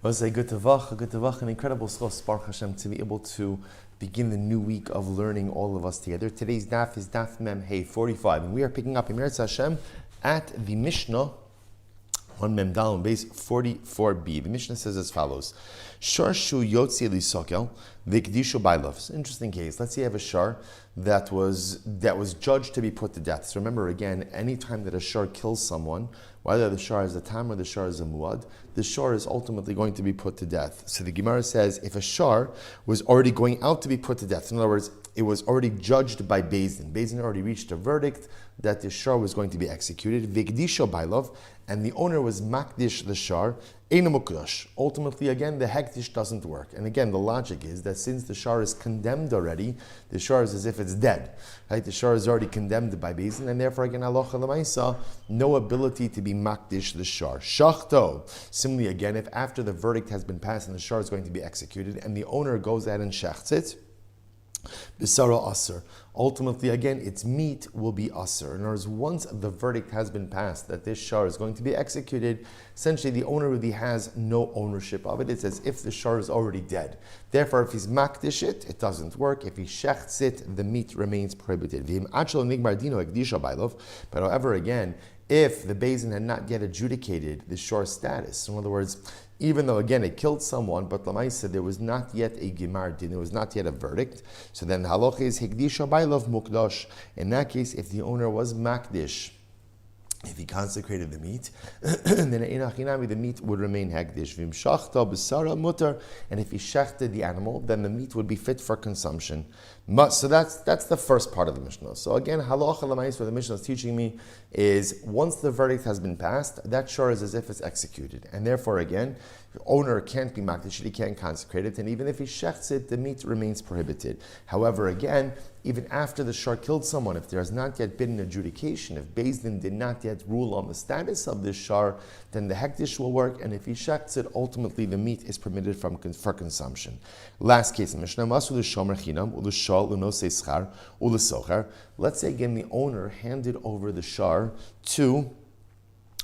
I would say good tavach, an incredible zchus, Baruch Hashem, to be able to begin the new week of learning all of us together. Today's daf is daf mem hey 45, and we are picking up in Eretz Hashem at the Mishnah on Mem Dalin base 44b. The Mishnah says as follows: Shar shu yotzi lisokel v'kdishu bailov. It's an interesting case. Let's say you have a shar that was judged to be put to death. So remember again, any time that a shar kills someone, whether the shar is a tam or the shar is a muad, the shar is ultimately going to be put to death. So the Gemara says if a shar was already going out to be put to death, in other words, it was already judged by Beis Din. Beis Din already reached a verdict that the shar was going to be executed. V'kdisho bailov, and the owner was makdish the shar. Ultimately, again, the hekdish doesn't work. And again, the logic is that since the shar is condemned already, the shar is as if it's dead. Right? The shar is already condemned by Beis Din, and therefore, again, halacha l'maisa, no ability to be makdish the shar. Shachto. Similarly, again, if after the verdict has been passed and the shar is going to be executed, and the owner goes out and shechts it, Bisara Aser. Ultimately, again, its meat will be Aser. In other words, once the verdict has been passed that this shar is going to be executed, essentially the owner really has no ownership of it. It's as if the shar is already dead. Therefore, if he's makdish it, it doesn't work. If he shechts it, the meat remains prohibited. But however, again, if the Beis Din had not yet adjudicated the shar status, in other words, even though, again, it killed someone, but l'maisa, there was not yet a gemar din, there was not yet a verdict. So then the halacha is hikdisha bailov mukdash. In that case, if the owner was makdish, if he consecrated the meat, then the meat would remain hekdish. V'imshachta b'sara mutar, and if he shechted the animal, then the meat would be fit for consumption. So that's the first part of the Mishnah. So again, halacha l'mais, what the Mishnah is teaching me is once the verdict has been passed, that shar is as if it's executed, and therefore again, the owner can't be makdish, he can't consecrate it, and even if he shechts it, the meat remains prohibited. However, again, even after the shar killed someone, if there has not yet been an adjudication, if Beis Din did not yet rule on the status of this shar, then the hekdish will work, and if he shechts it, ultimately the meat is permitted for consumption. Last case in Mishnah, Masu l'shomer chinam u'l'shal l'nosei schar u'l'socher. Let's say again the owner handed over the shar to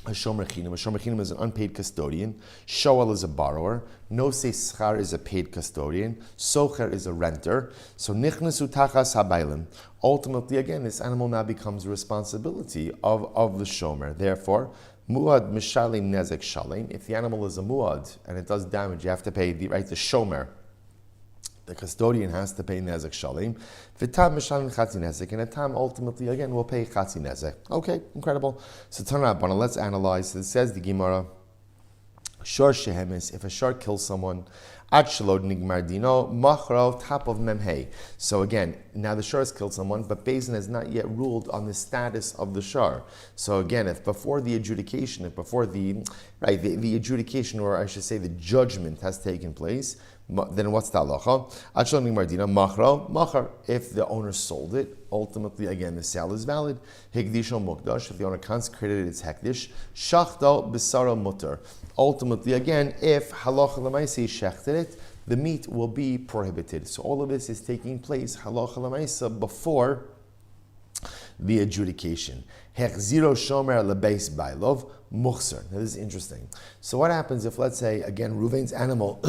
a shomer chinam. A shomer chinam is an unpaid custodian. Shoel is a borrower. Nosei schar is a paid custodian. Socher is a renter. So nichnasu tachas habaylim. Ultimately, again, this animal now becomes the responsibility of the shomer. Therefore, muad mishalim nezek shalim. If the animal is a muad and it does damage, you have to pay the shomer. The custodian has to pay nezek shalim. V'tam mishalim chatzi nezek, and a tam ultimately again will pay chatzi nezek. Okay, incredible. So Tanah, let's analyze. It says the Gemara, shar shehemis, if a shar kills someone, ad shalod nigmar dino machro top of memhei. So again, now the shar has killed someone, but Beis Din has not yet ruled on the status of the shar. So again, if before the adjudication, the adjudication, or I should say the judgment has taken place, then what's the halacha? Ad shalod nigmar dino machro machar. If the owner sold it, ultimately again the sale is valid. Hikdisho mukdash. If the owner consecrated it, it's hekdish. Shachto b'sara mutar. Ultimately, again, if halacha l'maisa shechted it, the meat will be prohibited. So all of this is taking place halacha l'maisa before the adjudication. Hechziro shomer lebeis bailov muchser. Now this is interesting. So what happens if, let's say, again, Ruvain's animal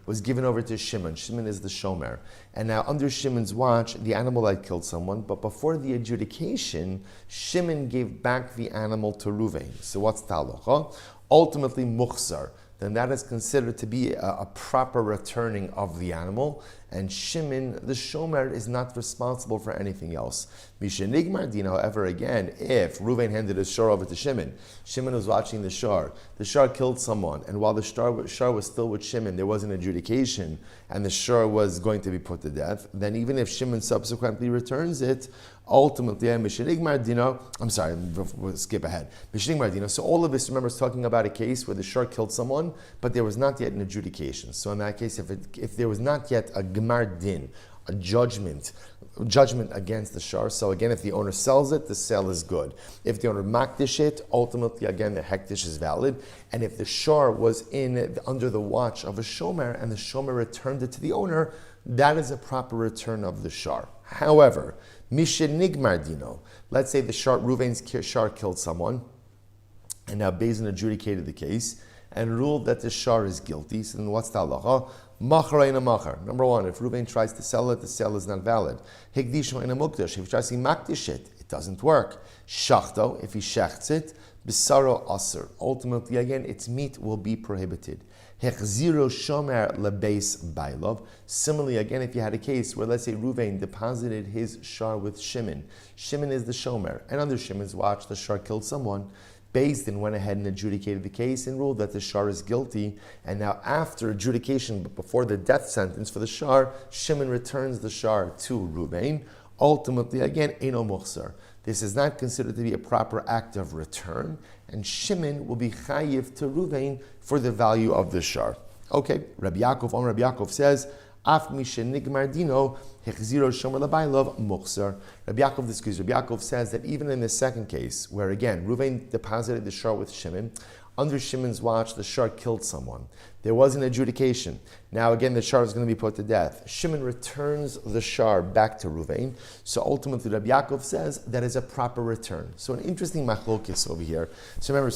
was given over to Shimon. Shimon is the shomer. And now under Shimon's watch, the animal had killed someone, but before the adjudication, Shimon gave back the animal to Ruvain. So what's the halacha? Ultimately muchser, then that is considered to be a proper returning of the animal, and Shimon, the shomer, is not responsible for anything else. Mishenigmar din, however, again, if Ruvain handed his shar over to Shimon, Shimon was watching the shar killed someone, and while the shar was still with Shimon, there was an adjudication, and the shar was going to be put to death, then even if Shimon subsequently returns it, ultimately, we'll skip ahead. So all of this, remember, is talking about a case where the shar killed someone, but there was not yet an adjudication. So in that case, if there was not yet a gemar din, a judgment against the shar, so again, if the owner sells it, the sale is good. If the owner makdish it, ultimately, again, the hekdish is valid. And if the shar was under the watch of a shomer, and the shomer returned it to the owner, that is a proper return of the shar. However, Mishenigmar dino. Let's say the Ruvain's shar killed someone, and now Beis Din adjudicated the case, and ruled that the shar is guilty. So then what's the halacha? Machar ein machar. Number one, if Reuven tries to sell it, the sale is not valid. Hikdishu ein mukdash. If he tries to makdish it, it doesn't work. Shachto, if he shechts it, bisaro aser. Ultimately, again, its meat will be prohibited. Hechziro shomer lebeis bailov. Similarly, again, if you had a case where, let's say, Reuven deposited his shar with Shimon. Shimon is the shomer, and under Shimon's watch, the shar killed someone. Beis Din went ahead and adjudicated the case and ruled that the shar is guilty. And now, after adjudication, but before the death sentence for the shar, Shimon returns the shar to Reuven. Ultimately, again, eino muchsar. This is not considered to be a proper act of return, and Shimon will be chayiv to Reuven for the value of the shar. Okay, Rabbi Yaakov says, Af mishenigmar dino hechziro shomer labailov muchsar. Rabbi Yaakov says that even in the second case, where again Reuven deposited the shar with Shimon, under Shimon's watch the shar killed someone. There was an adjudication. Now again the shar is going to be put to death. Shimon returns the shar back to Reuven. So ultimately Rabbi Yaakov says that is a proper return. So an interesting machlokis over here. So remember,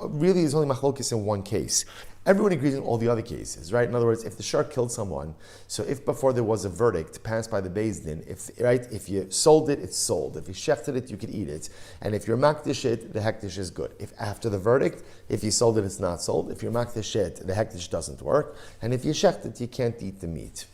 really is only machlokis in one case. Everyone agrees in all the other cases, right? In other words, if the shar killed someone, so if before there was a verdict passed by the Beis Din, if you sold it, it's sold. If you shechted it, you could eat it. And if you're makdish it, the hektish is good. If after the verdict, if you sold it, it's not sold. If you're makdish it, the hektish doesn't work. And if you shecht it, you can't eat the meat.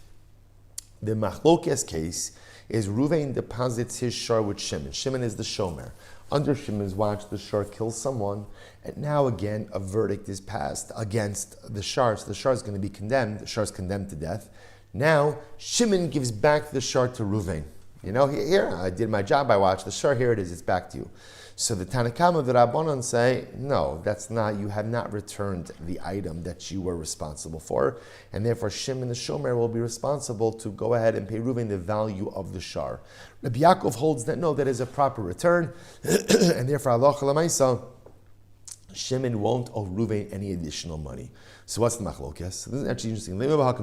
The machlokes case is Reuven deposits his shar with Shimon. Shimon is the shomer. Under Shimon's watch, the shar kills someone, and now again a verdict is passed against the shar. So the shar is going to be condemned. The shar is condemned to death. Now Shimon gives back the shar to Reuven. You know, here I did my job. I watched the shar. Here it is. It's back to you. So the Tanakama, the Rabbanon say, no, that's not. You have not returned the item that you were responsible for, and therefore Shimon the shomer will be responsible to go ahead and pay Reuven the value of the shar. Rabbi Yaakov holds that no, that is a proper return, and therefore halacha l'maisa, Shimon won't owe Reuven any additional money. So what's the machlokes? So this is actually interesting. Perhaps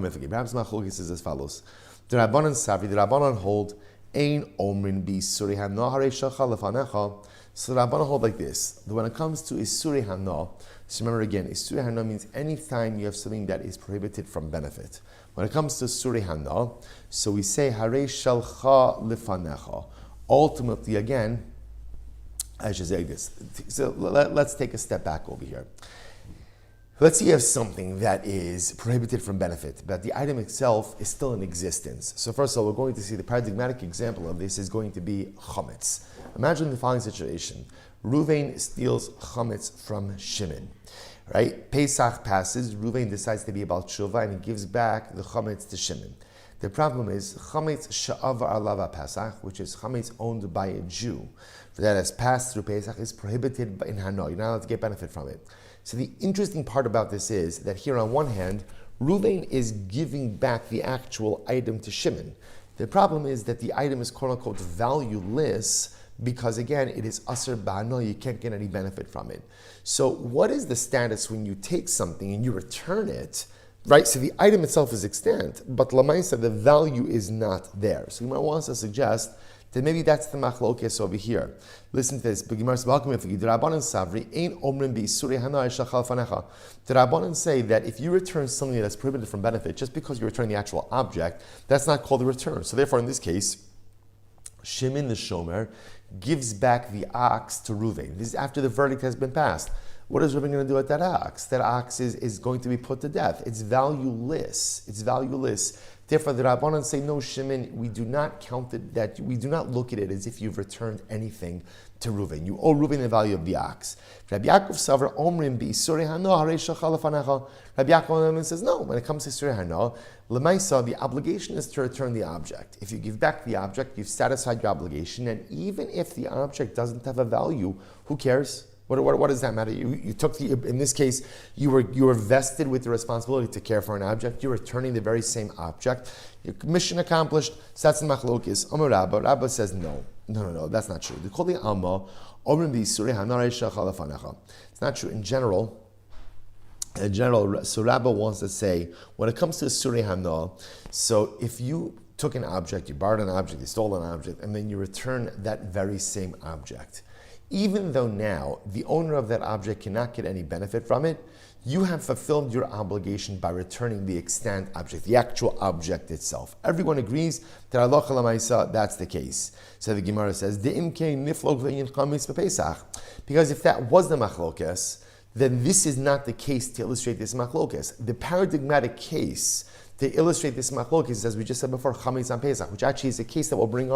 the machlokes is as follows: the Rabbanon hold ein omrin bi suri hana harei shachal lefanecha. So the Rabbanon hold like this: that when it comes to isuri hana, so remember again, isuri hana means any time you have something that is prohibited from benefit. When it comes to isuri hana, so we say harei shalcha lefanecha. Ultimately, again, I should say this. So let's take a step back over here. Let's say you have something that is prohibited from benefit, but the item itself is still in existence. So first of all, we're going to see the paradigmatic example of this is going to be chametz. Imagine the following situation. Reuven steals chametz from Shimon. Right? Pesach passes, Reuven decides to be about tshuva, and he gives back the chametz to Shimon. The problem is chametz she'avar alava Pesach, which is chametz owned by a Jew, that has passed through Pesach, is prohibited in Hano. You're not allowed to get benefit from it. So the interesting part about this is that here on one hand, Reuven is giving back the actual item to Shimon. The problem is that the item is quote-unquote valueless because again, it is aser ba'ano, you can't get any benefit from it. So what is the status when you take something and you return it? Right, so the item itself is extant, but lamaisa, the value is not there. So you might want to suggest that maybe that's the machlokes over here. Listen to this. The Rabbanan say that if you return something that's prohibited from benefit, just because you return the actual object, that's not called a return. So therefore, in this case, Shimon the shomer gives back the ox to Reuven. This is after the verdict has been passed. What is Reuven going to do with that ox? That ox is going to be put to death. It's valueless. It's valueless. Therefore, the Rabbanan say, no, Shimon, we do not count it, that we do not look at it as if you've returned anything to Reuven. You owe Reuven the value of the ox. Rabbi Yaakov Savar Omrim bi Isuri Hano Harei Shachal Lefanecha. Rabbi Yaakov says, no, when it comes to Isuri Hano, L'maisa, the obligation is to return the object. If you give back the object, you've satisfied your obligation, and even if the object doesn't have a value, who cares? What does that matter? You took in this case, you were vested with the responsibility to care for an object. You're returning the very same object. Your mission accomplished. Sats and machlokis. Amar Rabba. Rabba says no, that's not true. It's not true. In general, so Rabba wants to say, when it comes to Suri Hana, so if you took an object, you borrowed an object, you stole an object, and then you return that very same object, even though now the owner of that object cannot get any benefit from it, you have fulfilled your obligation by returning the extant object, the actual object itself. Everyone agrees that halacha l'maisa, that's the case. So the Gemara says, because if that was the machlokes, then this is not the case to illustrate this machlokes. The paradigmatic case to illustrate this machlokes, as we just said before, chametz on Pesach, which actually is a case that we'll bring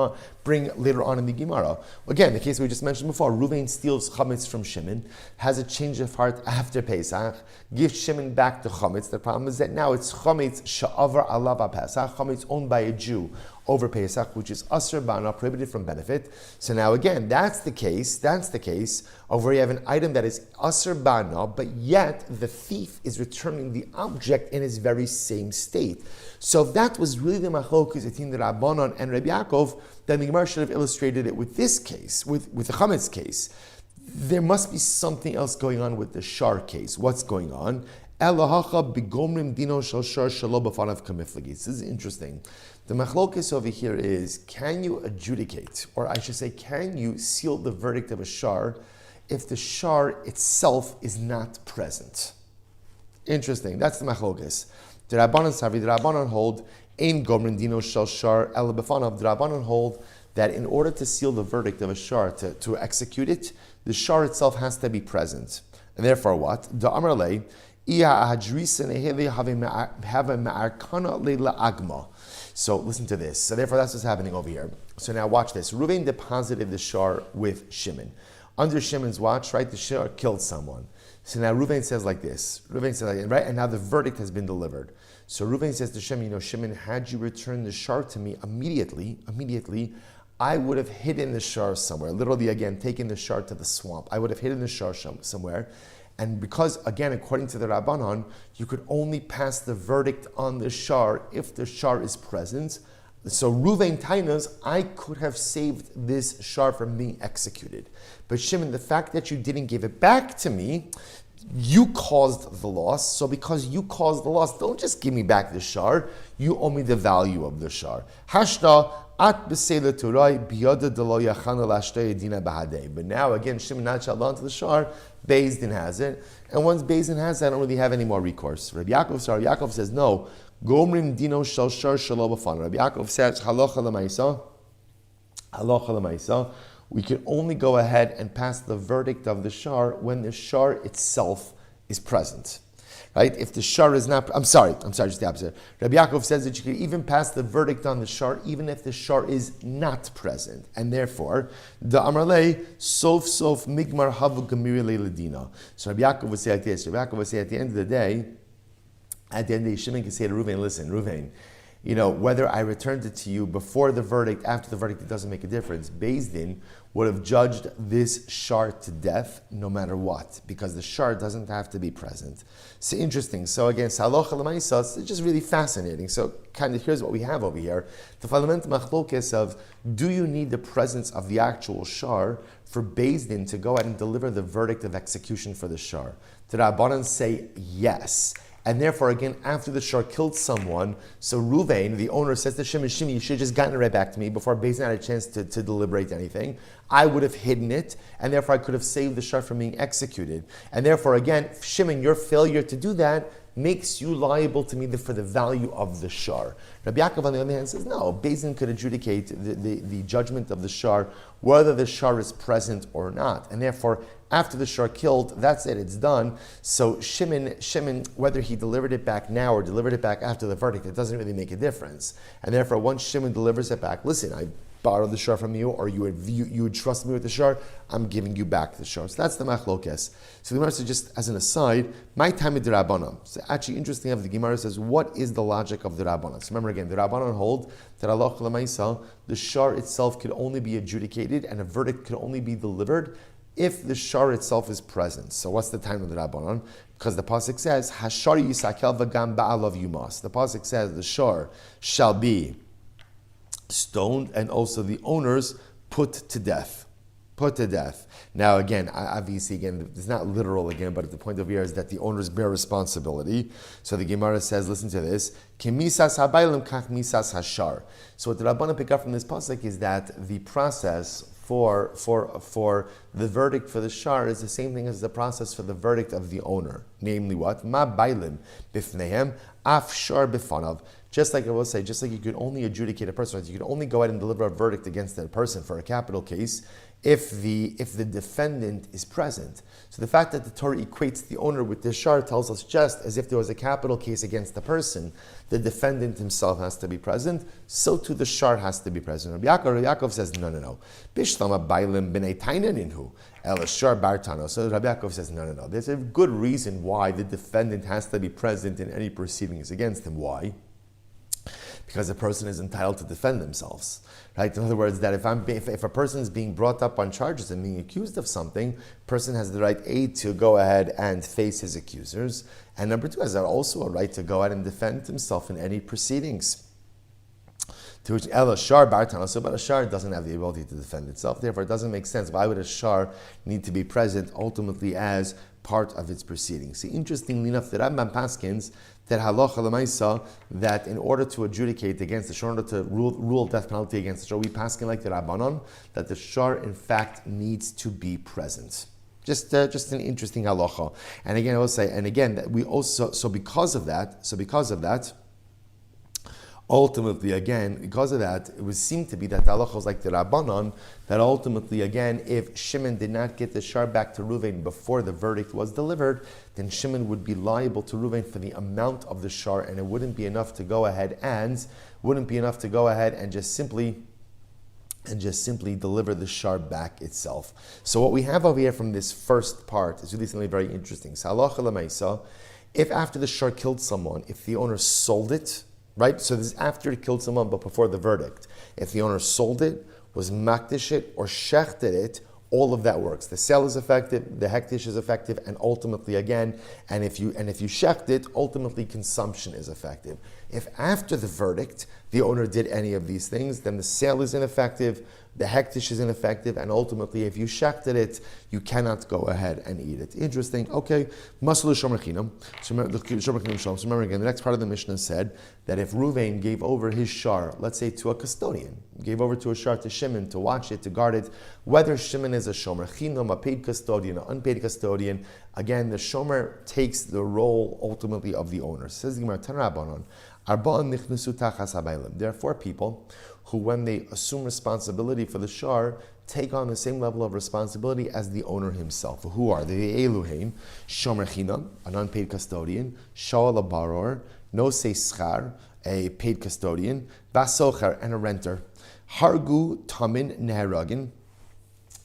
later on in the Gemara. Again, the case we just mentioned before, Ruvain steals chametz from Shimon, has a change of heart after Pesach, gives Shimon back the chametz. The problem is that now it's chametz sha'avar alav Pesach, chametz owned by a Jew over Pesach, which is asr bana, prohibited from benefit. So now again, that's the case of where you have an item that is asr bana, but yet the thief is returning the object in its very same state. So if that was really the machlokes between the Rabbanon and Rabbi Yaakov, then the Gemara should have illustrated it with this case, with the chametz case. There must be something else going on with the shar case. What's going on? This is interesting. The machlokes over here is, can you adjudicate, or I should say, can you seal the verdict of a shar if the shar itself is not present? Interesting. That's the machlokes. The Rabbanon hold, ein gomrin dino shel shar el b'fanav. The Rabbanon hold that in order to seal the verdict of a shar, to execute it, the shar itself has to be present. And therefore what? The Amarle, so listen to this. So therefore that's what's happening over here. So now watch this. Reuven deposited the shar with Shimon. Under Shimon's watch, right, the shar killed someone. So now Reuven says like this. Right, and now the verdict has been delivered. So Reuven says to Shimon, Shimon, had you returned the shar to me immediately, I would have hidden the shar somewhere. Literally, again, taken the shar to the swamp. I would have hidden the shar somewhere. And because, again, according to the Rabbanon, you could only pass the verdict on the shar if the shar is present. So Ruvain Tainas, I could have saved this shar from being executed. But Shimon, the fact that you didn't give it back to me, you caused the loss. So because you caused the loss, don't just give me back the shar. You owe me the value of the shar. Hashta at b'seila TORAH biyada delo yachana l'ashtei dina b'hadei. But now again, Shimon not shall onto the shar. Beis Din has it, and once Beis Din has it, I don't really have any more recourse. Rabbi Yaakov says no. Gomrim dino shel shar shelo b'fan. Rabbi Yaakov says halacha l'maisa. We can only go ahead and pass the verdict of the shar when the shar itself is present. Right? If the shar is not, I'm sorry, just the opposite. Rabbi Yaakov says that you can even pass the verdict on the shar even if the shar is not present. And therefore, the Amarle, sof migmar havu gamiri ledina. So Rabbi Yaakov would say like this. Rabbi Yaakov would say at the end of the day, Shimon can say to Reuven, listen, Reuven, whether I returned it to you before the verdict, after the verdict, it doesn't make a difference. Beis Din would have judged this shar to death no matter what, because the shar doesn't have to be present. So interesting. So again, halacha l'maisa, it's just really fascinating. So kind of here's what we have over here. The fundamental machlokes of, do you need the presence of the actual shar for Beis Din to go ahead and deliver the verdict of execution for the shar? The Rabbanan say yes. And therefore, again, after the shar killed someone, so Ruvain, the owner, says to Shimon, you should have just gotten it right back to me before Beis Din had a chance to deliberate anything. I would have hidden it, and therefore I could have saved the shar from being executed. And therefore, again, Shimon, your failure to do that makes you liable to me for the value of the shar. Rabbi Yaakov, on the other hand, says, no, Beis Din could adjudicate the judgment of the shar, whether the shar is present or not. And therefore, after the shar killed, that's it, it's done. So Shimon, whether he delivered it back now or delivered it back after the verdict, it doesn't really make a difference. And therefore, once Shimon delivers it back, listen, I borrowed the shar from you, or you would trust me with the shar, I'm giving you back the shar. So that's the machlokes. So the Gemara says, just as an aside, my time is the Rabbanon. So actually interesting enough, the Gemara says, what is the logic of the Rabbanon? So remember again, the Rabbanon hold that halacha l'maisa, the shar itself could only be adjudicated and a verdict could only be delivered if the shar itself is present. So what's the time of the Rabbanon? Because the pasuk says, "Hashar yisakel v'gam ba'alav yumas." The pasuk says the shar shall be stoned and also the owners put to death. Put to death. Now again, obviously again, it's not literal again, but the point of here is that the owners bear responsibility. So the Gemara says, listen to this, Kemisas habaylim kach misas hashar. So what the Rabbanan pick up from this pasuk is that the process for the verdict for the shar is the same thing as the process for the verdict of the owner. Namely what? Ma bailim bifnehem af shar bifanav. Just like I will say, just like you could only adjudicate a person, right? You could only go ahead and deliver a verdict against that person for a capital case if the defendant is present. So the fact that the Torah equates the owner with the shar tells us just as if there was a capital case against the person, the defendant himself has to be present, so too the shar has to be present. Rabbi Yaakov says, no. Bishlama bailim b'nei tainan el shar bartano. So Rabbi Yaakov says, no. There's a good reason why the defendant has to be present in any proceedings against him. Why? Because a person is entitled to defend themselves, right? In other words, that if a person is being brought up on charges and being accused of something, a person has the right to go ahead and face his accusers, and number two, has also a right to go ahead and defend himself in any proceedings. To which Ela Shar Bartana, so but a Shar doesn't have the ability to defend itself. Therefore, it doesn't make sense. Why would a Shar need to be present ultimately as part of its proceedings? See, interestingly enough, the Rambam paskins that halacha l'maisa, that in order to adjudicate against the shar, in order to rule death penalty against the shar, we paskin like the Rabbanon, that the shar in fact needs to be present. Just an interesting halacha. And again, I will say, and again, that we also because of that. Ultimately, again, because of that, it would seem to be that the halacha was like the Rabbanon, that ultimately, again, if Shimon did not get the shar back to Ruvain before the verdict was delivered, then Shimon would be liable to Ruvain for the amount of the shar, and it wouldn't be enough to go ahead and just simply deliver the shar back itself. So what we have over here from this first part is really something very interesting. So halacha l'maisa, if after the shar killed someone, if the owner sold it, right? So this is after it killed someone, but before the verdict. If the owner sold it, was makdish it, or shechted it, all of that works. The sale is effective, the hektish is effective, and ultimately again, and if you shecht it, ultimately consumption is effective. If after the verdict, the owner did any of these things, then the sale is ineffective, the hektish is ineffective, and ultimately if you shechted it, you cannot go ahead and eat it. Interesting. Okay. So remember again, the next part of the Mishnah said that if Ruvain gave over his shar, let's say to a custodian, gave over to a shar to Shimon to watch it, to guard it, whether Shimon is a shomer chinam, a paid custodian, an unpaid custodian, again, the shomer takes the role ultimately of the owner. Says the Gemara, Tanrabanon, there are four people who, when they assume responsibility for the shar, take on the same level of responsibility as the owner himself. Who are they? Eluhain, shomer chinam, an unpaid custodian, sha'al baror, no say schar, a paid custodian, basocher, and a renter. Hargu tamin neheragin.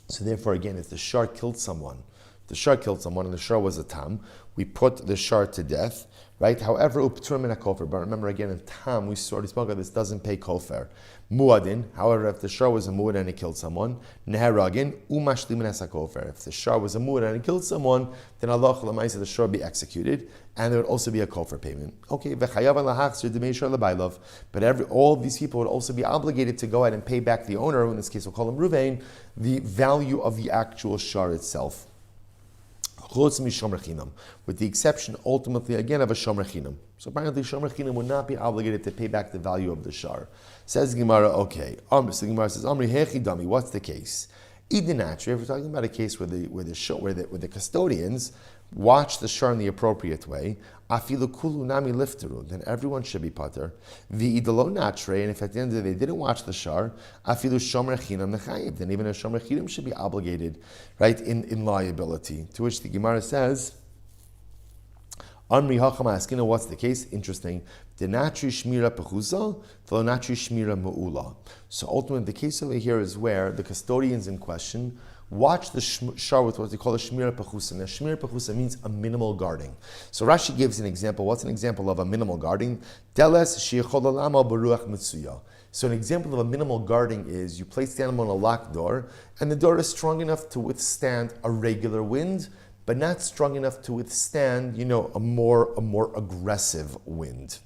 So therefore, again, if the shar killed someone, and the shar was a tam, we put the shar to death, right? However, upturim in a kofer. But remember again, in tam, we already spoke of this, doesn't pay kofer. Muadin, however, if the shar was a muad and he killed someone, neheragin, umashlim nesa kofer. If the shar was a muad and he killed someone, then Allah l'maisa the shar be executed, and there would also be a kofer payment. Okay, v'chayav lahachzir d'mei shar l'baylav. But all these people would also be obligated to go ahead and pay back the owner, who in this case we'll call him Ruvain, the value of the actual shar itself. With the exception, ultimately, again, of a shomer chinam. So apparently, shomer chinam would not be obligated to pay back the value of the shar. Says Gemara, okay. So Gemara says, Amri hechi dami. What's the case? Idinatri. If we're talking about a case where the custodians watch the shar in the appropriate way, afilu kulu nami lifteru, then everyone should be pater. The idolo natre, and if at the end of the day they didn't watch the shar, afilu shomer chinam nechayiv, then even a shomer chinam should be obligated, right, in liability. To which the Gemara says, Amri hachama askina, what's the case? Interesting. The natri shmira pechusa, the natri shmira mu'ula. So ultimately, the case over here is where the custodians in question watch the shar with what they call a shmira pechusa. Now, shmira pechusa means a minimal guarding. So Rashi gives an example. What's an example of a minimal guarding? Deles sheichol alama baruach mitzuya. So an example of a minimal guarding is you place the animal on a locked door, and the door is strong enough to withstand a regular wind, but not strong enough to withstand, a more aggressive wind.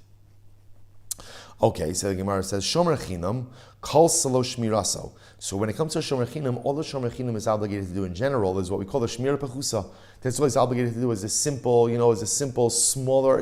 Okay, so the Gemara says, Shomer Chinam, Kol Salo Shmiraso. So when it comes to Shomer Chinam, all the Shomer Chinam is obligated to do in general is what we call the Shmira Pechusa. That's what he's obligated to do is a simple, smaller,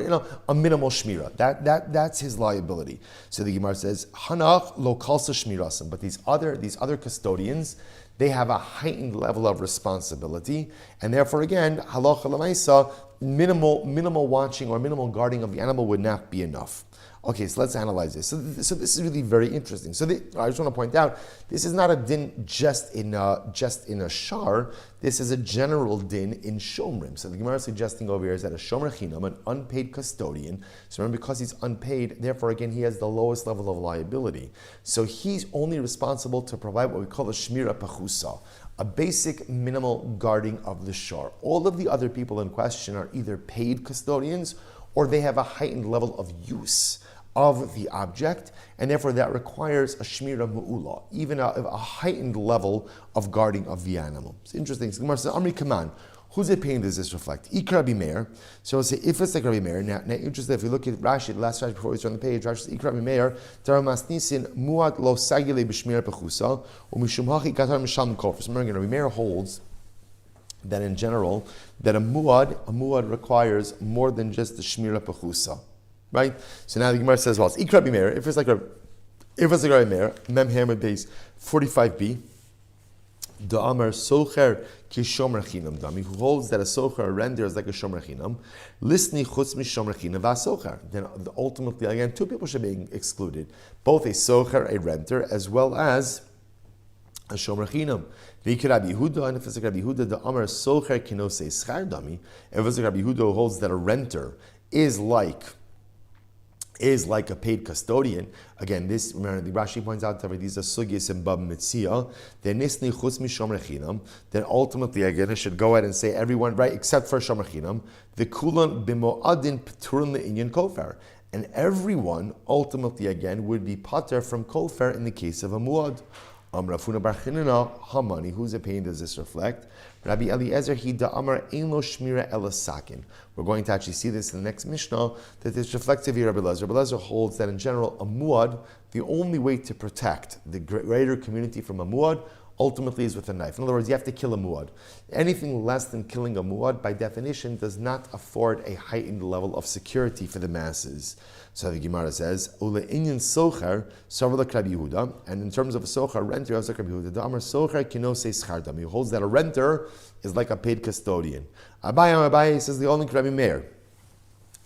a minimal Shmira. That's his liability. So the Gemara says, Hanach Lo Kalsa Shmirasim. But these other custodians, they have a heightened level of responsibility, and therefore again, halacha l'maisa, minimal watching or minimal guarding of the animal would not be enough. Okay, so let's analyze this. So this is really very interesting. I just want to point out, this is not a din just in a shar. This is a general din in shomrim. So the Gemara is suggesting over here is that a shomer chinam, an unpaid custodian. So remember, because he's unpaid, therefore again he has the lowest level of liability. So he's only responsible to provide what we call a shmira pachusa, a basic minimal guarding of the shar. All of the other people in question are either paid custodians or they have a heightened level of use of the object, and therefore that requires a shmira mu'ula, even a heightened level of guarding of the animal. It's interesting. So Gemara says, Amri Kaman, whose opinion does this reflect? Ikra Rabbi Meir. So we'll say, if it's like Rabbi Meir, now interesting, if you look at Rashi, the last Rashi before we turn the page, Rashi says, Ikra Rabbi Meir, Taramas Nisin, Muad lo sagile b'shmira pechusa, u'mishum hachi katar misham kofis. Remember, Rabbi Meir holds that in general, that a muad requires more than just the shmira pechusa. Right? So now the Gemara says, well, it's Ikra Rabbi Meir. If it's like Rabbi Meir, Mem Hamid base 45b, the Amar Socher ki shomer chinam dami, who holds that a socher, a render, is like a shomer chinam. Listni chutz mi shomer chinam v'asocher. Then ultimately, again, two people should be excluded, both a socher, a renter, as well as a shomer chinam. V'ikra Rabbi Yehuda, and if it's like Rabbi Yehuda, the Amar Socher kinose schar dami. If it's like Rabbi Yehuda, who holds that a renter is like a paid custodian. Again, this, remember, the Rashi points out that these are sugyas and bab mitzia. Then nisni chutz mi shomer chinam. Then ultimately, again, I should go ahead and say everyone, right, except for shomer chinam. The kulan b'mo'adin p'turun le'inyan kofer. And everyone, ultimately, again, would be pater from kofer in the case of a muad. Rafuna bar Chinina, Hamani, whose opinion does this reflect? Rabbi Eliezer, he da Amar ein lo shmira elasakin. We're going to actually see this in the next Mishnah, that this reflects of Rabbi Eliezer. Rabbi Eliezer holds that in general, a muad, the only way to protect the greater community from a muad, ultimately is with a knife. In other words, you have to kill a muad. Anything less than killing a muad, by definition, does not afford a heightened level of security for the masses. So the Gemara says, Ule inyan socher, sarvala Rabbi Yehuda, and in terms of a socher, renter, Rabbi Yehuda, the Amar socher kinose schardam. He holds that a renter is like a paid custodian. Abaye says the only Rabbi Meir.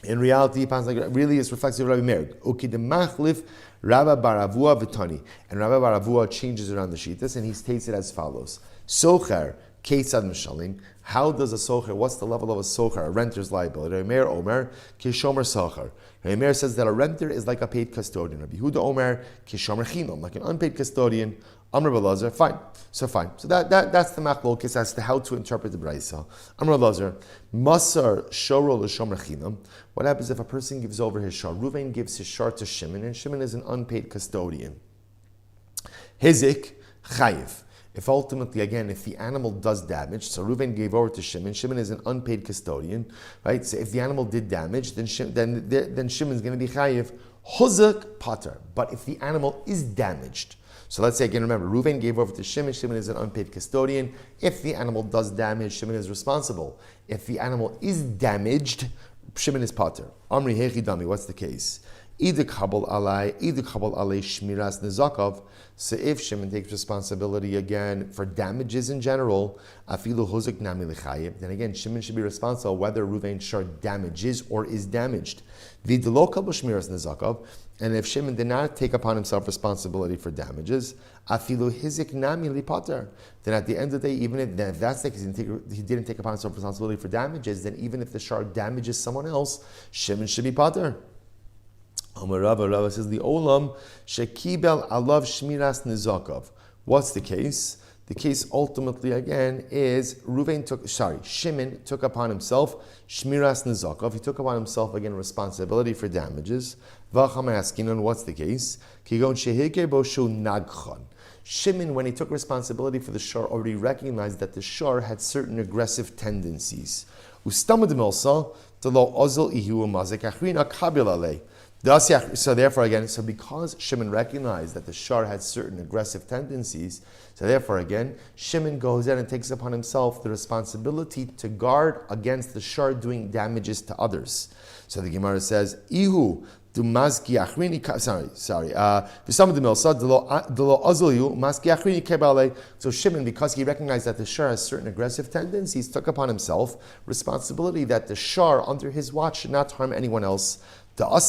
In reality, really it's reflective of Rabbi Meir. Ukidemachlif Rabbi Baravua Vitani. And Rabbi Baravua changes around the shittas, and he states it as follows. Socher, Kesad Mishalim. How does a socher, what's the level of a socher, a renter's liability? Rabbi Meir Omer, Kishomer Socher. Rabbi Meir says that a renter is like a paid custodian. Rabbi Yehuda Omer, Kishomer Chinam, like an unpaid custodian. Amr Belazar, fine. So that's the machlokes as to how to interpret the Braisa. Amr Belazar, Masar Shoro l'Shomer Chinam. What happens if a person gives over his shar? Ruvain gives his shar to Shimon, and Shimon is an unpaid custodian. Hizik Chayiv. If ultimately, again, if the animal does damage, so Reuven gave over to Shimon, Shimon is an unpaid custodian, right? So if the animal did damage, then Shimon's going to be chayiv, huzak pater. But if the animal is damaged, so let's say, again, remember, Reuven gave over to Shimon, Shimon is an unpaid custodian. If the animal does damage, Shimon is responsible. If the animal is damaged, Shimon is pater. Amri hechi dami, what's the case? Either kabal alay shmiras nezakov. So if Shimon takes responsibility again for damages in general, afilu hozek nami lechayev, then again Shimon should be responsible whether Reuven's shar damages or is damaged. V'delo kabal shmiras nezakov, and if Shimon did not take upon himself responsibility for damages, afilu hizik nami lipater, then at the end of the day, even if that's the case, he didn't take upon himself responsibility for damages, then even if the shar damages someone else, Shimon should be pater. Rava says the olam shekibel alav shmiras nizakov. What's the case? The case ultimately again is Shimon took upon himself shmiras nizakov. He took upon himself again responsibility for damages. V'acham asking on what's the case? Kigon shehike boshu nagchon. Shimon, when he took responsibility for the shar, already recognized that the shar had certain aggressive tendencies. Ustamad milsa to lo ozil ihu mazek achrina kabil alei. So therefore, again, because Shimon recognized that the shar had certain aggressive tendencies, so therefore, again, Shimon goes in and takes upon himself the responsibility to guard against the shar doing damages to others. So the Gemara says, Ihu So Shimon, because he recognized that the shar has certain aggressive tendencies, took upon himself responsibility that the shar under his watch should not harm anyone else. But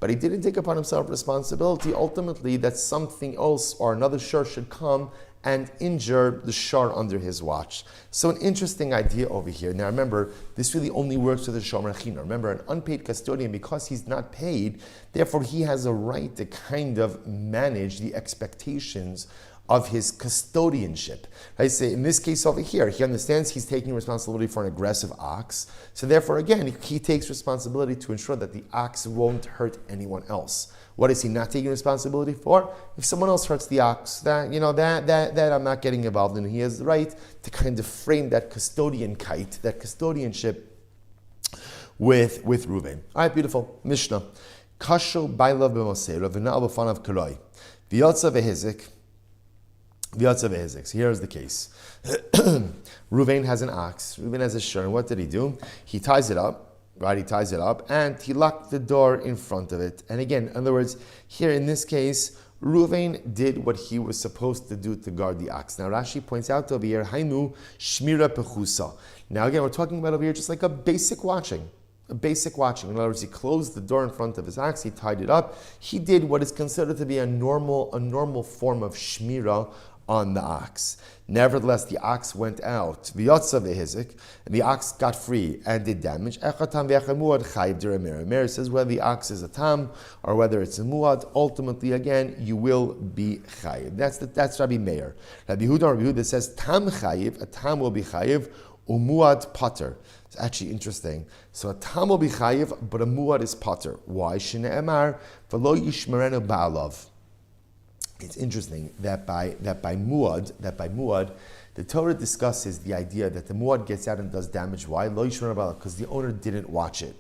he didn't take upon himself responsibility ultimately that something else or another shar should come and injure the shar under his watch. So an interesting idea over here. Now remember, this really only works with the shomer china. Remember, an unpaid custodian, because he's not paid, therefore he has a right to kind of manage the expectations of his custodianship. I say in this case over here, he understands he's taking responsibility for an aggressive ox. So therefore, again, he takes responsibility to ensure that the ox won't hurt anyone else. What is he not taking responsibility for? If someone else hurts the ox, that I'm not getting involved in. He has the right to kind of frame that custodianship with Reuven. All right, beautiful. Mishnah. Kasho bailav b'mosera v'na'al b'fanav karoi v'yotza v'hizik. So here's the case. Reuven has an ox. Reuven has a shur. And what did he do? He ties it up, right? He ties it up, and he locked the door in front of it. And again, in other words, here in this case, Reuven did what he was supposed to do to guard the ox. Now Rashi points out over here, Hainu shmira pechusa. Now again, we're talking about over here just like a basic watching. In other words, he closed the door in front of his ox, he tied it up. He did what is considered to be a normal form of shmira on the ox. Nevertheless, the ox went out, and the ox got free and did damage. Meir says whether the ox is a tam or whether it's a muad, ultimately again you will be chayiv. That's Rabbi Meir. Rabbi Huda says tam chayiv, a tam will be chayiv, umuad pater. It's actually interesting. So a tam will be chayiv, but a muad is pater. Why? Shne'emar v'lo yishmerenu ba'alav. It's interesting that by muad, the Torah discusses the idea that the muad gets out and does damage. Why? Lo yishmer ba'alav, because the owner didn't watch it.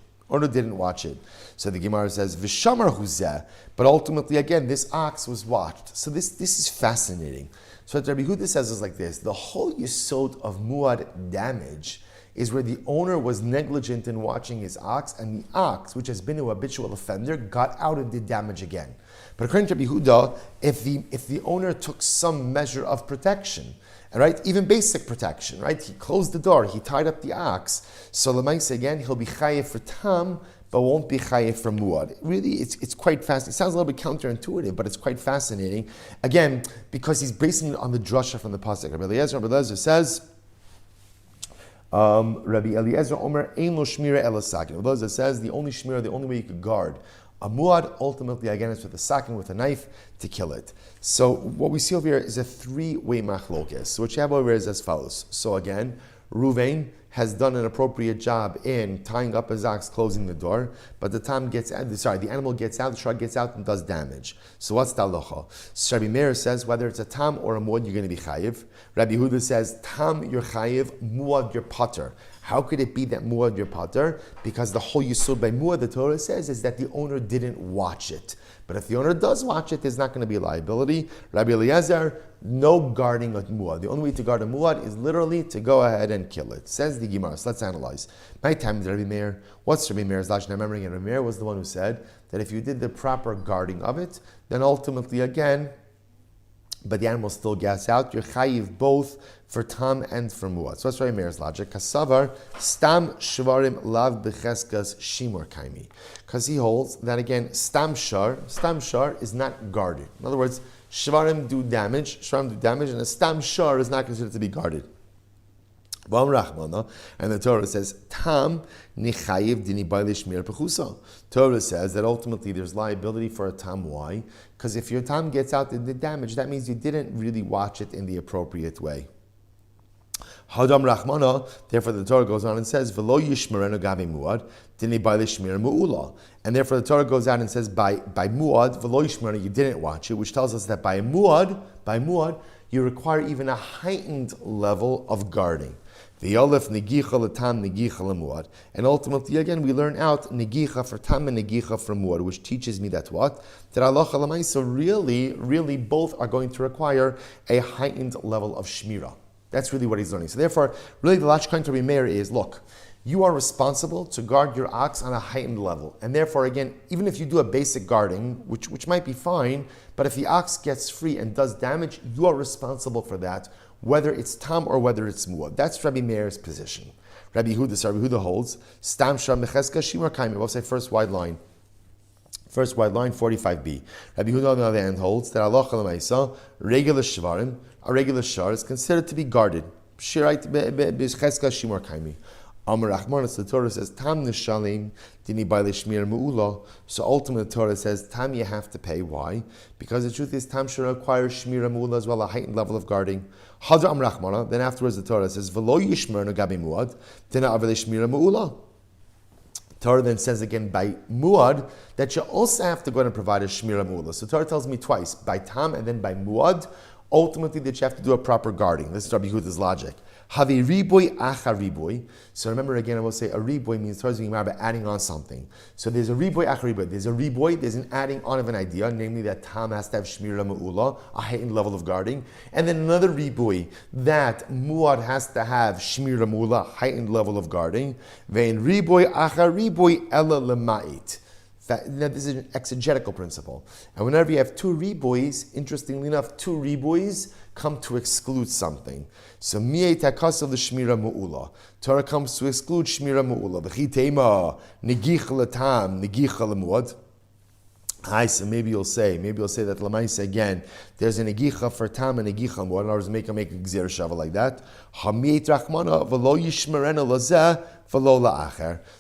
So the Gemara says v'shamar huzeh, but ultimately again this ox was watched. So this is fascinating. So what Rabbi Huda says is like this: the whole yesod of muad damage is where the owner was negligent in watching his ox, and the ox, which has been an habitual offender, got out and did damage again. But according to Rabbi Huda, if the owner took some measure of protection, right, even basic protection, right, he closed the door, he tied up the ox, so l'maisa again, he'll be chayiv for tam, but won't be chayiv for muad. Really, it's quite fascinating. It sounds a little bit counterintuitive, but it's quite fascinating. Again, because he's basing it on the drasha from the pasuk. Rabbi Eliezer says, Rabbi Eliezer Omer Ein Lo Shmira Ela Sakin. Rabbi Eliezer says the only shmira, the only way you could guard a muad, ultimately again, is with a sakin, with a knife, to kill it. So what we see over here is a three-way machlokes. So what you have over here is as follows. So again, Reuven has done an appropriate job in tying up his ox, closing the door, but the animal gets out, the shar gets out and does damage. So what's the halacha? So Rabbi Meir says whether it's a tam or a muad, you're going to be chayiv. Rabbi Huda says tam, you're chayiv, muad, you're pater. How could it be that muad, you're pater? Because the whole yisod by muad, the Torah says, is that the owner didn't watch it. But if the owner does watch it, there's not going to be a liability. Rabbi Eliezer, no guarding of muad. The only way to guard a muad is literally to go ahead and kill it. Says the Gemara. So let's analyze. My time is Rabbi Meir. What's Rabbi Meir's lashon? I'm remembering, Rabbi Meir was the one who said that if you did the proper guarding of it, then ultimately again, but the animal still gets out, you're chayiv both for tam and for muad. So that's Rabbi Meir's logic. Kasavar stam shvarim lav becheskas shimur kaimi, because he holds that again stam shar is not guarded. In other words, shvarim do damage, and a stam shar is not considered to be guarded. And the Torah says, Tam nichayiv dini bailish mir pechusa. Torah says that ultimately there's liability for a tam. Why? Because if your tam gets out and did damage, that means you didn't really watch it in the appropriate way. Hadam Rachmana, therefore the Torah goes on and says, V'lo yishmerenu gabi muad, dini bailish mir mu'ula. And therefore the Torah goes out and says, by muad, v'lo yishmerenu, you didn't watch it, which tells us that by muad, you require even a heightened level of guarding. The Yolef negicha letam negicha lemuad, and ultimately again we learn out negicha for tam and negicha for muad, which teaches me that what? That halacha l'maisa really both are going to require a heightened level of shmira. That's really what he's learning. So therefore, really the lashon to Rabbi Meir is, look, you are responsible to guard your ox on a heightened level. And therefore, again, even if you do a basic guarding, which might be fine, but if the ox gets free and does damage, you are responsible for that, whether it's tam or whether it's muad. That's Rabbi Meir's position. Rabbi Yehuda holds, Stam Sham Mecheska Shimar Kaimi. We'll say first wide line, 45b. Rabbi Yehuda on the other hand holds that Allah Chalamaisa, regular shvarim, a regular shar is considered to be guarded. Shirait Becheska Shimar Kaimi. Amar Rachmanis, the Torah says, Tam Nishalim, Dini Baile Shmir Mu'ula. So ultimately the Torah says, Tam you have to pay. Why? Because the truth is, Tam should require Shmir Mu'ula as well, a heightened level of guarding. Hadra Amar Rachmana, then afterwards the Torah says, V'lo Yishmer Nagabi Mu'ad, Dina Avele Shmir Mu'ula. Torah then says again by Mu'ad that you also have to go and provide a Shmir Mu'ula. So Torah tells me twice, by Tam and then by Mu'ad, ultimately that you have to do a proper guarding. This is Rabbi Yehuda's logic. Havi riboy acha riboy. So remember again, I will say a riboy means Torah is being about adding on something. So there's a riboy acha riboy. There's a riboy, there's an adding on of an idea, namely that tam has to have shmira mu'ula, a heightened level of guarding. And then another riboy, that muad has to have shmira mu'ula, heightened level of guarding. Vein riboy acha riboy ela lema'it. Now, this is an exegetical principle. And whenever you have two riboys, interestingly enough, two riboys come to exclude something. So, mi'ei takasav l'shmira mu'ula. Torah comes to exclude shmira mu'ula. V'chitema, negicha l'tam, negicha l'muad. So maybe you'll say that Lamaisa again, there's a negicha for tam and negicha l'muad. In order to make a gzir shava like that. Hami'ei trachmana v'lo yishmerena lazeh.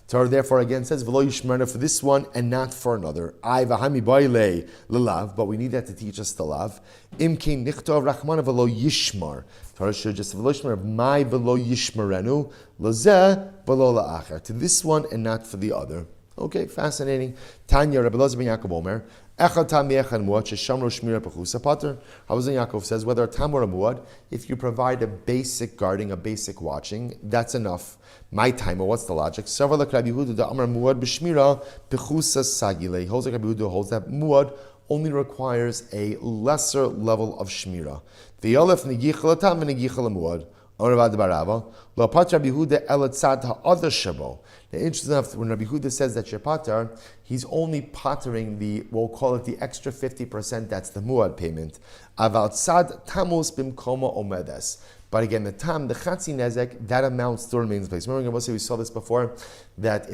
Torah therefore again says v'lo yishmerna for this one and not for another. V'hami baile lelav, but we need that to teach us to love. Imkein nichtov rachmana v'lo yishmar. Torah should just v'lo yishmer my v'lo yishmerenu lazeh v'lo la'acher, to this one and not for the other. Okay, fascinating. Tanya Rabbi Elazar ben Yaakov Omer. Echad tam yechan muad sheshamro shmira pechusa pater. Rabbi Yaakov says whether a tam or a muad, if you provide a basic guarding, a basic watching, that's enough. My timer, what's the logic? Several Rabbi Yehuda da Amar muad b'shmira pechusa sagile. Holds like Rabbi Yehuda holds that muad only requires a lesser level of shmira. The yolef negicha latam v'negicha lamuad. Amar Rabbi Barava lo pat Rabbi Yehuda elatzad ha'other shabo. Now, interesting enough, when Rabbi Yehuda says that shepater, he's only pattering we'll call it the extra 50%, that's the muad payment. Aval tzad tamus bimkoma omedes. But again, the tam, the chatzi nezek, that amount still remains in place. Remember, we saw this before, that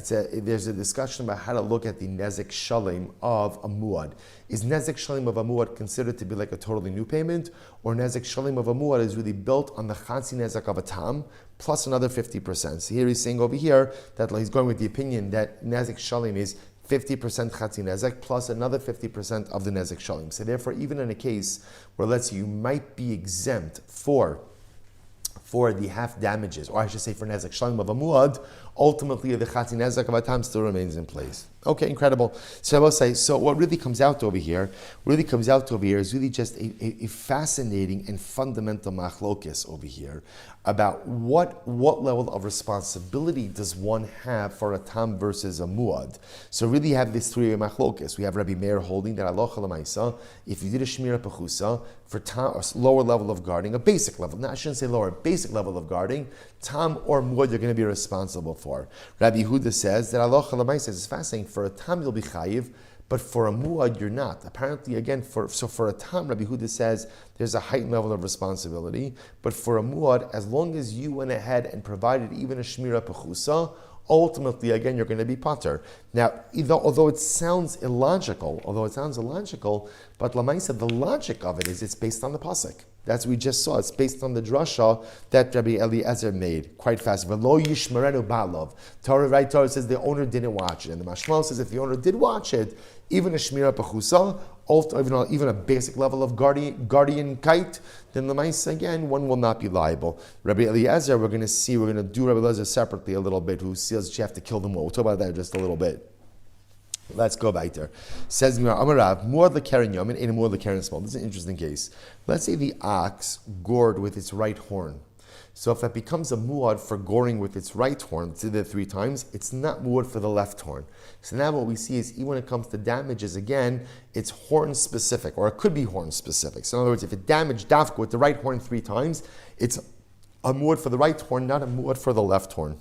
there's a discussion about how to look at the nezek shalim of a muad. Is nezek shalim of a muad considered to be like a totally new payment, or nezek shalim of a muad is really built on the chatzi nezek of a tam, plus another 50%. So here he's saying over here that he's going with the opinion that nezek shalim is 50% chatzi nezek plus another 50% of the nezek shalim. So therefore, even in a case where let's say you might be exempt for the half damages, or I should say for nezek shalim of a muad, ultimately the chatzi nezek of a tam still remains in place. Okay, incredible. So I will say, so what really comes out over here is really just a fascinating and fundamental machlokes over here about what level of responsibility does one have for a tam versus a muad. So really have this three-way machlokes. We have Rabbi Meir holding that Allah Chalamaisa, if you did a shmira pechusa for tam, a lower level of guarding, a basic level, no, I shouldn't say lower, basic level of guarding, tam or muad you're going to be responsible for. Rabbi Yehuda says that Allah Chalamaisa is fascinating. For a tam you'll be chayiv, but for a muad you're not. Apparently, again, for a tam, Rabbi Yehuda says there's a heightened level of responsibility, but for a muad, as long as you went ahead and provided even a shmira pechusa, ultimately, again, you're going to be pater. Now, although it sounds illogical, but Lamaisa, the logic of it is it's based on the pasuk. That's what we just saw. It's based on the drasha that Rabbi Eliezer made. Quite fast. V'lo yishmerenu ba'lov. Torah says the owner didn't watch it. And the Mashmal says if the owner did watch it, even a shmira pechusa, even a basic level of guardian kite, then the mice, again, one will not be liable. Rabbi Eliezer, we're going to do Rabbi Eliezer separately a little bit, who says that you have to kill them all. We'll talk about that just a little bit. Let's go back there. Says Amarav, more the Karen Yomin, and more the Karen Small. This is an interesting case. Let's say the ox gored with its right horn. So if that becomes a muad for goring with its right horn, it's did it 3 times, it's not muad for the left horn. So now what we see is, even when it comes to damages, again, it's horn specific, or it could be horn specific. So in other words, if it damaged dafka with the right horn 3 times, it's a muad for the right horn, not a muad for the left horn.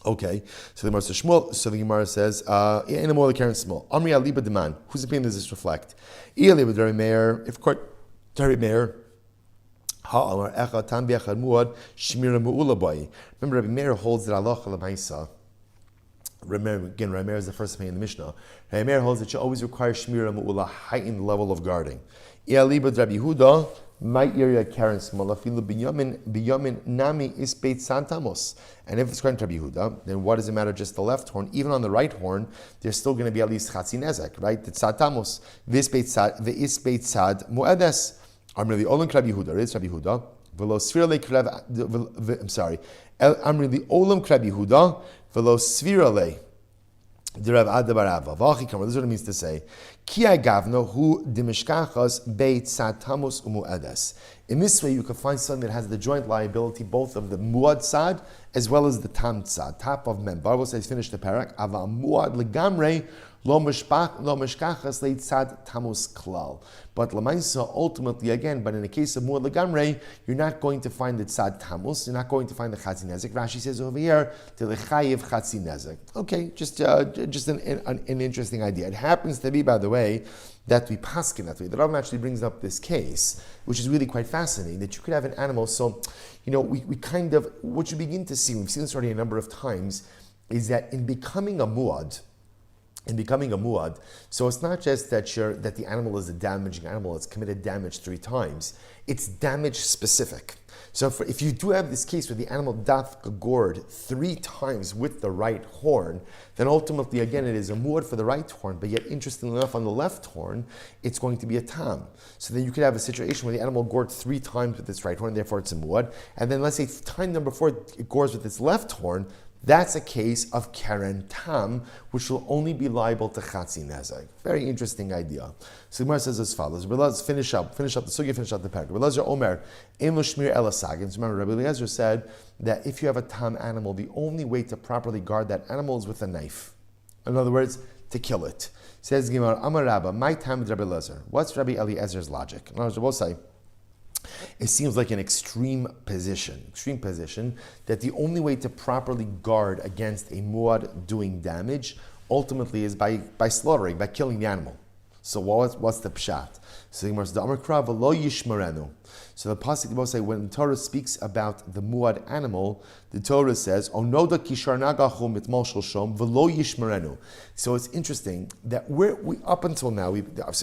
Okay, so the Gemara says, "In a more Karen small." Amri aliba deman. Whose opinion does this reflect? Eliyahu with Rabbi Meir. If court, Rabbi Meir. Remember, Rabbi Meir holds that Allah l'maisa. Remember again, Rabbi Meir is the first opinion in the Mishnah. Rabbi Meir holds that you always require shmira mu'ula, heightened level of guarding. Eliyahu with Rabbi Yehuda. My area Karen small afilu biyamin nami is beit santamos. And if it's according to Rabbi Yehuda, then what does it matter just the left horn? Even on the right horn, there's still going to be at least chatzi nezek, right? It's santamos. This beit sad, the is beit sad mu'edes. I'm really olam Rabbi Yehuda. It's Rabbi Yehuda. Velo svirale krev. I'm sorry. I'm really olam Rabbi Yehuda. Velo svirale. This is what it means to say, in this way, you can find something that has the joint liability both of the muad sad as well as the tam sad. Top of mem. Bible says, finish the parak. Ava muad legamre lo mishkachas leit sad tamus klal. But lamaisa ultimately again, but in the case of muad legamre, you're not going to find the tzad tamus. You're not going to find the chatzi nezek. Rashi says over here, to lechayiv chatzi nezek. Okay, just an interesting idea. It happens to be, by the way, that we paskin that way. The Rav actually brings up this case, which is really quite fascinating, that you could have an animal. So, we kind of, what you begin to see, we've seen this already a number of times, is that in becoming a muad, so it's not just that the animal is a damaging animal, it's committed damage 3 times. It's damage specific. So if you do have this case where the animal dafka gored 3 times with the right horn, then ultimately, again, it is a muad for the right horn, but yet, interestingly enough, on the left horn, it's going to be a tam. So then you could have a situation where the animal gored 3 times with its right horn, therefore it's a muad, and then let's say time number 4, it gores with its left horn. That's a case of keren tam, which will only be liable to chatzi nezek. Very interesting idea. So the Gemara says as follows. Let's finish up the sugya, finish up the parak. Eliezer Omer, Ein lo shmir ela sagin. Remember, Rabbi Eliezer said that if you have a tam animal, the only way to properly guard that animal is with a knife. In other words, to kill it. Says Gemara, Amar Rabba, my time with Rabbi Eliezer. What's Rabbi Eliezer's logic? In other words, we'll say, it seems like an extreme position, that the only way to properly guard against a muad doing damage ultimately is by slaughtering, by killing the animal. So what's the pshat? So the Gemara says, "Lo yishmarenu." So the pasuk will say when the Torah speaks about the muad animal, the Torah says, "Onoda kishar nagachu mitmal shom v'lo yishmarenu." So it's interesting that we up until now,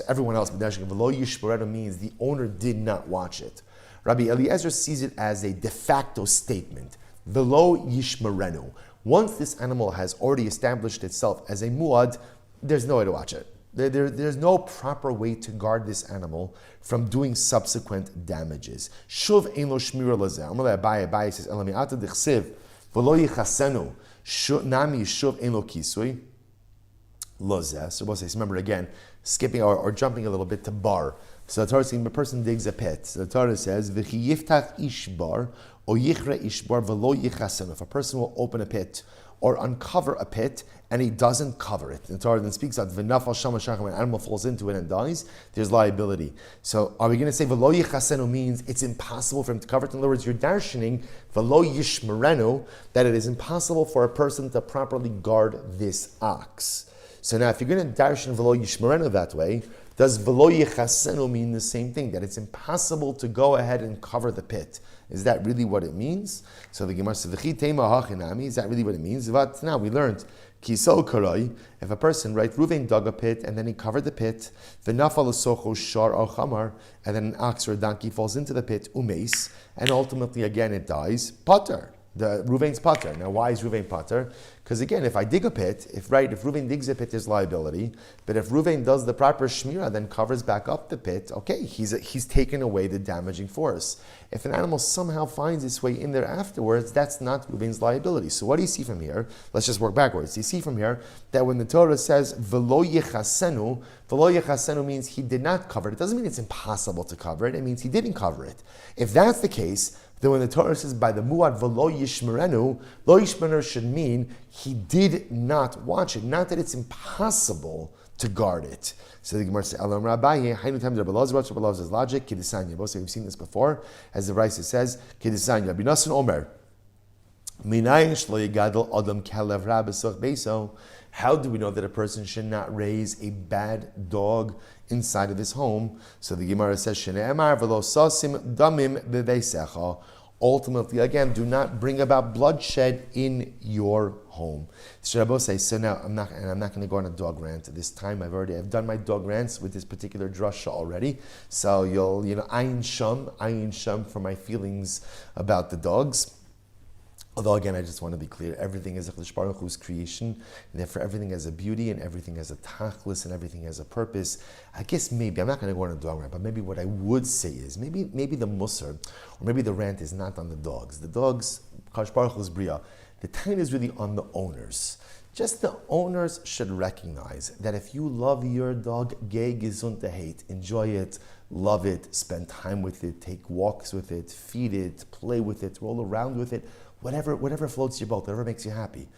everyone else, v'lo yishmarenu means the owner did not watch it. Rabbi Eliezer sees it as a de facto statement. V'lo yishmarenu. Once this animal has already established itself as a muad, there's no way to watch it. There's no proper way to guard this animal from doing subsequent damages. Shuv ein lo shmira lazeh. Amalei Abaye says, "Elami ata dichsiv v'lo yichasenu nami shuv ein lo kisui lazeh." So we'll say, remember again, skipping or jumping a little bit to bar. So the Torah says, a person digs a pit. So the Torah says, "V'chi yiftach ishbar o yichre ishbar v'lo yichasenu." If a person will open a pit or uncover a pit, and he doesn't cover it. The Torah then speaks of v'nafal shama shacham, when an animal falls into it and dies, there's liability. So are we going to say v'lo yichasenu means it's impossible for him to cover it? In other words, you're darshaning v'lo yishmarenu, that it is impossible for a person to properly guard this ox. So now if you're going to darshan v'lo yishmarenu that way, does v'lo yichasenu mean the same thing, that it's impossible to go ahead and cover the pit? Is that really what it means? So the Gemara says, is that really what it means? But now we learned, Kisol Karai, if a person, right, Ruvain dug a pit and then he covered the pit, V'nafal Socho Shar al Chamar, and then an ox or a donkey falls into the pit, Umeis, and ultimately again it dies, Potter. The Ruvain's Potter. Now why is Ruvain Potter? Because again, if I dig a pit, if Ruvain digs a pit, there's liability. But if Ruvain does the proper shmira, then covers back up the pit, okay, he's taken away the damaging force. If an animal somehow finds its way in there afterwards, that's not Ruvain's liability. So what do you see from here? Let's just work backwards. You see from here that when the Torah says v'lo yichasenu means he did not cover it. It doesn't mean it's impossible to cover it. It means he didn't cover it. If that's the case, then when the Torah says by the muad v'lo yishmerenu, lo yishmerenu should mean he did not watch it, not that it's impossible to guard it. So the Gemara says, "Alam Rabbaye, Hainu Tam Rabbi Elazar's logic, Kidisanya." We've seen this before, as the Raisa says, Kidisanya. Rabbi Nassan Omer, How do we know that a person should not raise a bad dog inside of his home? So the Gemara says, ultimately, again, do not bring about bloodshed in your home. So now I'm not going to go on a dog rant this time. I've done my dog rants with this particular drasha already. So you'll ayin sham for my feelings about the dogs. Although again, I just want to be clear, everything is a Baruch Hu's creation, and therefore everything has a beauty, and everything has a tachlis, and everything has a purpose. I guess maybe, I'm not going to go on a dog rant, but maybe what I would say is, maybe the musar, or maybe the rant is not on the dogs. The dogs, Baruch Hu's bria, the time is really on the owners. Just the owners should recognize that if you love your dog, gei gesund hate, enjoy it, love it, spend time with it, take walks with it, feed it, play with it, roll around with it, whatever floats your boat, whatever makes you happy.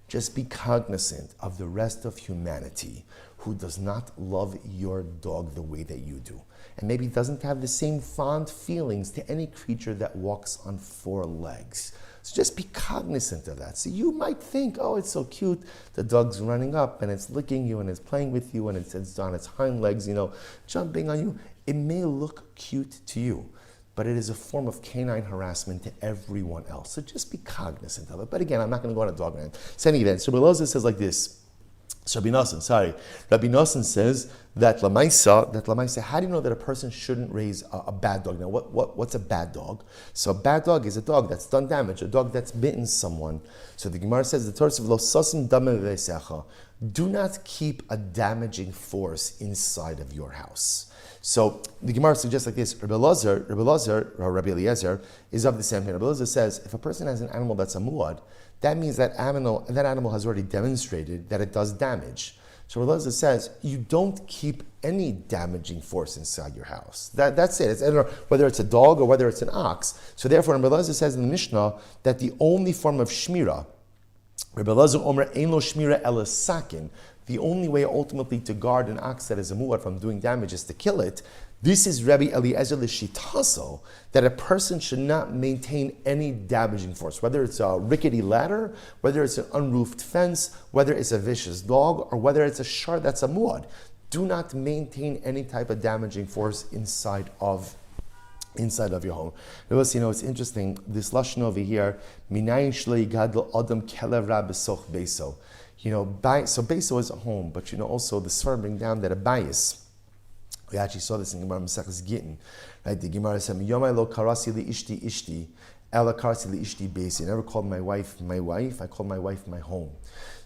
Just be cognizant of the rest of humanity who does not love your dog the way that you do. And maybe doesn't have the same fond feelings to any creature that walks on four legs. So just be cognizant of that. So you might think, oh, it's so cute. The dog's running up and it's licking you and it's playing with you and it's on its hind legs, jumping on you. It may look cute to you, but it is a form of canine harassment to everyone else. So just be cognizant of it. But again, I'm not going to go on a dog rant. So any event, so Rabbi Elazar says like this. Rabbi Nosson says that Lamaisa, how do you know that a person shouldn't raise a bad dog? Now, what's a bad dog? So a bad dog is a dog that's done damage, a dog that's bitten someone. So the Gemara says, the Torah says, Lo sasim dame v'secha. Do not keep a damaging force inside of your house. So the Gemara suggests like this: Rabbi Eliezer is of the same thing. Rabbi Eliezer says if a person has an animal that's a muad, that means that animal has already demonstrated that it does damage. So Rabbi Eliezer says you don't keep any damaging force inside your house. That's it. I don't know whether it's a dog or whether it's an ox. So therefore, Rabbi Eliezer says in the Mishnah that the only form of shmira, Rabbi Eliezer Omer ein lo shmira ela sakin. The only way ultimately to guard an ox that is a muad from doing damage is to kill it. This is Rabbi Eliezer l'shitaso, that a person should not maintain any damaging force, whether it's a rickety ladder, whether it's an unroofed fence, whether it's a vicious dog, or whether it's a shard that's a muad. Do not maintain any type of damaging force inside of your home. It's interesting, this lashon over here, minayin shlei gadol adam kelev ra b'soch beiso. So Beso is a home, but also the Svar bring down that a bias. We actually saw this in Gemara Maseches Gittin. Right? The Gemara said, "Yomai lo karasi li ishti, ela karasi li ishti Beso." I never called my wife, I called my wife my home.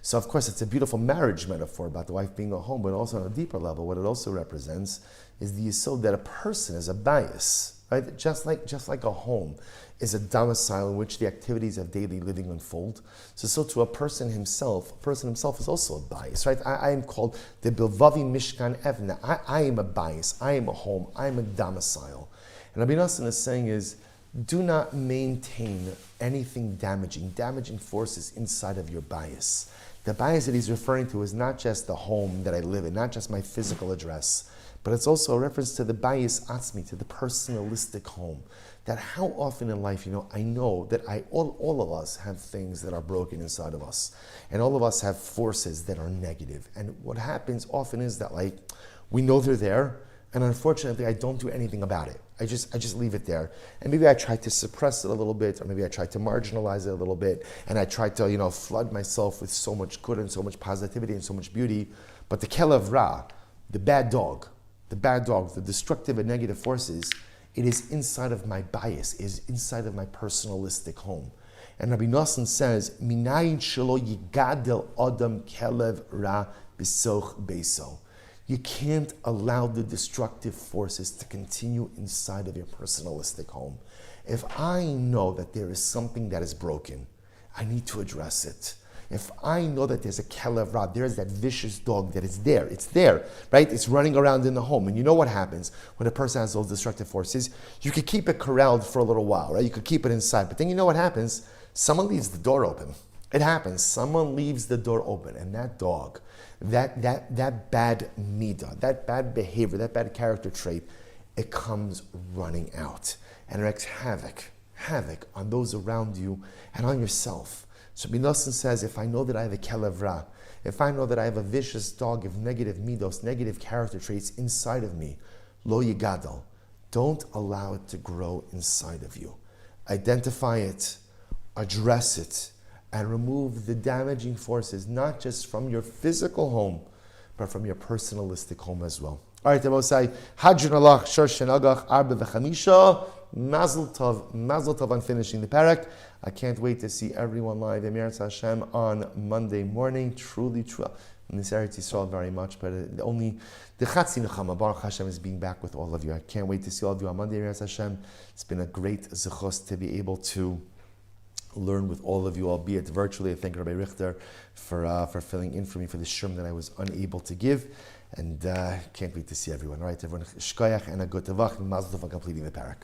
So of course it's a beautiful marriage metaphor about the wife being a home, but also on a deeper level, what it also represents is the yisod that a person is a bias. Right? Just like a home is a domicile in which the activities of daily living unfold. So to a person himself is also a bias, right? I am called the Bilvavi Mishkan Evna. I am a bias. I am a home. I am a domicile. And Rabbi Nosson is saying is, do not maintain anything damaging forces inside of your bias. The bias that he's referring to is not just the home that I live in, not just my physical address, but it's also a reference to the bias atzmi, to the personalistic home. That how often in life, I know that all of us have things that are broken inside of us. And all of us have forces that are negative. And what happens often is that we know they're there, and unfortunately I don't do anything about it. I just leave it there. And maybe I try to suppress it a little bit, or maybe I try to marginalize it a little bit, and I try to, flood myself with so much good and so much positivity and so much beauty. But the kelev ra, the bad dog, the destructive and negative forces, it is inside of my bias, is inside of my personalistic home. And Rabbi Nosson says, Minayin shelo yigadel adam kelev ra b'soch beiso. You can't allow the destructive forces to continue inside of your personalistic home. If I know that there is something that is broken, I need to address it. If I know that there's a kelev ra, there's that vicious dog that is there. It's there, right? It's running around in the home. And you know what happens when a person has those destructive forces? You could keep it corralled for a little while, right? You could keep it inside. But then you know what happens? Someone leaves the door open. It happens. Someone leaves the door open. And that dog, that bad midah, that bad behavior, that bad character trait, it comes running out and wreaks havoc havoc on those around you and on yourself. So Rabbi Nosson says, if I know that I have a kelev ra, if I know that I have a vicious dog of negative midos, negative character traits inside of me, lo yigadal, don't allow it to grow inside of you. Identify it, address it, and remove the damaging forces, not just from your physical home, but from your personalistic home as well. All right, Rabosai, Hadron Allah, Shor Shenagach, Arba V'chamisha, Mazel Tov on finishing the parak. I can't wait to see everyone live, Emirat Hashem, on Monday morning. Truly true. In this Eretz Yisrael very much, but only the Chatzi Nechama, Baruch Hashem, is being back with all of you. I can't wait to see all of you on Monday, Emirat Hashem. It's been a great zechus to be able to learn with all of you, albeit virtually. I thank Rabbi Richter for filling in for me for the shiurim that I was unable to give. And can't wait to see everyone. All right, everyone, shkoyach and a good tavach, and mazel tov on completing the parak.